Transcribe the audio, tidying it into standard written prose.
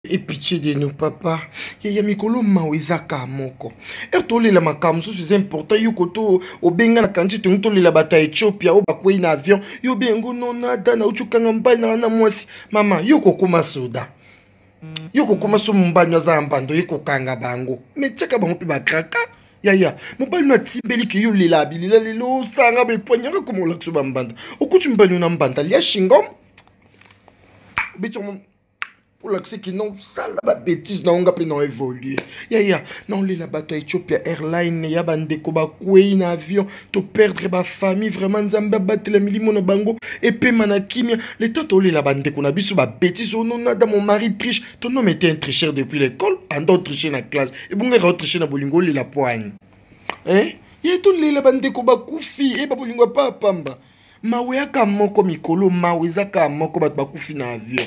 Et pitié de nous, papa. Ya mikolo mawezaka moko. Et toli la makamu, c'est important. Yo koto obenga na kanti toli la bata Ethiopia o bakwei na avion. Yo bengo nonada na uchukanga mbana na mwasi. Mama, yo kokoma soda. Yo kokoma so mbanyo za mbando yeko kanga bango. Meteka bango pe bakraka. Ya, mobali na timbeli ki yo lela bilila lelo sanga be poignaka comme on lakso bambanda. Okutu mbanyo na mbanda lia shingom. Bicho pour l'accès qui non ça la bêtise na onga pe non évoluer ya non les la bateau Ethiopia Airline ya bande ko ba kwei na avion to perdre ba famille vraiment nzamba batela milimo na bango et pe manakimia les temps to la bande ko na biso ba bêtise on non dans mon mari triche ton homme était un tricheur depuis l'école en d'autres tricher na classe et bonga ra tricher na bolingo la poigne ya to la bande ko ba kufi e ba bolingo pa pamba mawe aka moko mikolo mawe zaka moko ba kufi na avion.